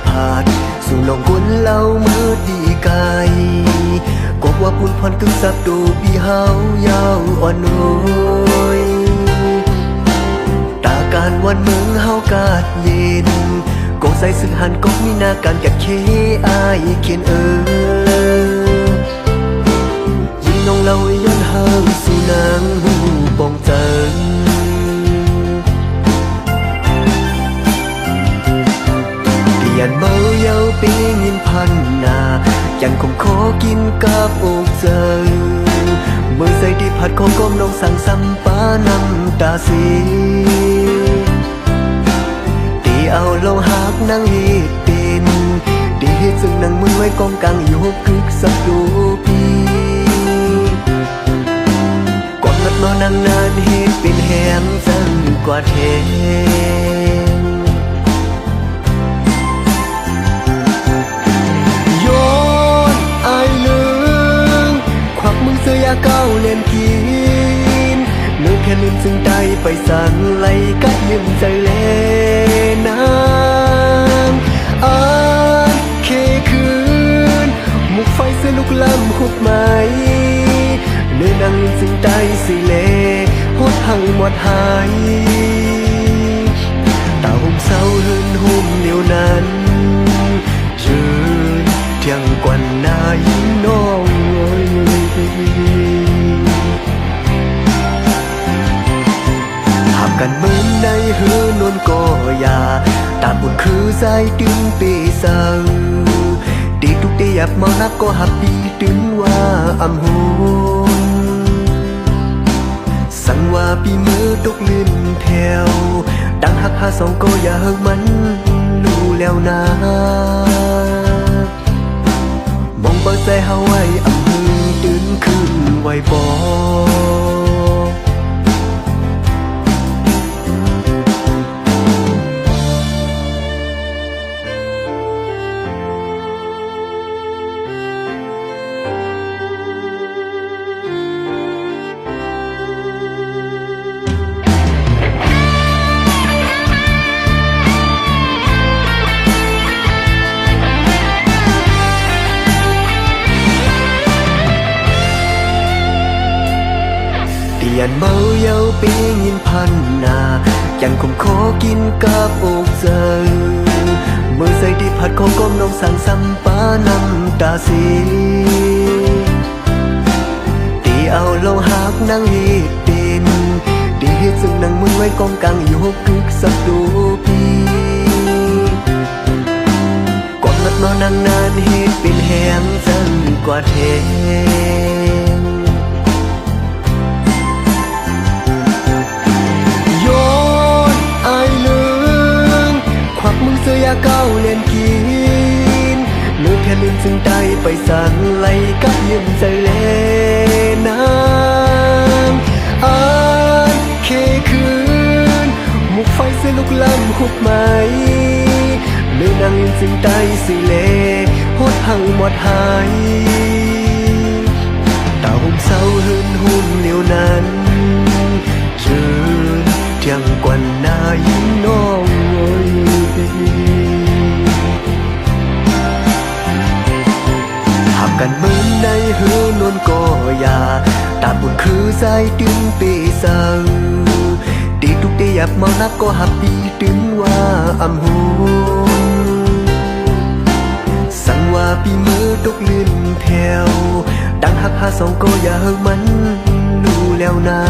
ผ่านสู่น้องบุญเล่ามือดีไกลกว่าปุ่นพรกึ่งสับดูพี่เฮายาวอ่อนน้อยตาการวันเมืองเฮากาดเย็นกงใส่สึกหันกงมีนาการกัดเคอายเขียนยิ่งน้องเล่าย้อนห่างสู่นางหูปองจันยันเมาเยาปีงินพันนายังคงขอกินกับอกเจอเมื่อใส่ดีผัดของก้มน้องสั่งซ้ำป้าน้ำตาสีตีเอาลงหักนั่งเฮ็ดเป็นตีเฮ็ดซึ่งนั่งมือไว้กองกลางอยู่กึกสักดูปีก่อนนัดนอนนั่งนานเฮ็ดเป็นแหงจังกว่าเทเก้าเล่นกินเนื้อแค่ลืมซึ่งได้ไปสั่งไหลกัดลืมใจเล่นางอ่านเคคืนมุกไฟเสื้อลุกล้ำหุบไหมเนื้อนังลืมซึ่งได้สิเล่หดหังหมดหายตาหุ่มเศร้าหืนหุ่มเหนียวนั้นยืนเที่ยงกว่านายิ้มน้องกันเหมือนในหือนวลก็ยาตาบุญคือใจดึงปีสังตีทุกตีหยับเมานับก็หับปีดึงว่าอำหุนสั่งว่าปีมือตกลื่นแถวดังหักหาสองก็อย่าเฮิงมันรู้แล้วนะมองเปิดใจเฮาไว้อำหืนดึงขึ้นไว้บ่ยันเมาเยาปีงินพันนายังคงขอกินกับอกเจอเมื่อใส่ดีผัดของก้มน้องสั่งซ้ำป้าน้ำตาสีตีเอาลงหักนั่งเฮ็ดเป็นตีเฮ็ดซึ่งนั่งมือไว้กองกลางอยู่กึกสักดูปีก่อนนัดนอนนั่งนานเฮ็ดเป็นแหงจังกว่าเทเก้าเล่นกินเลือกแค่ลืมซึ่งได้ไปสั่งไหลกัดยืมใจเล่นางอ่านเคคืนมุกไฟเสื้อลุกล้ำหุบไหมเลือกนางลืมซึ่งได้สิเล่หดหังหมดหายตาหุ่มเศร้าหืนหุ่มเหนียวนั้นยืนเที่ยงกว่านายิ้มน้องกันเหมือนในหือนวลก็ยาตาบุญคือใจดึงปีสังตีทุกตีหยับเมานับก็หับปีดึงว่าอำหุนสั่งว่าปีมือตกลื่นแถวดังหักหาสองก็อย่าเฮิงมันรู้แล้วนะ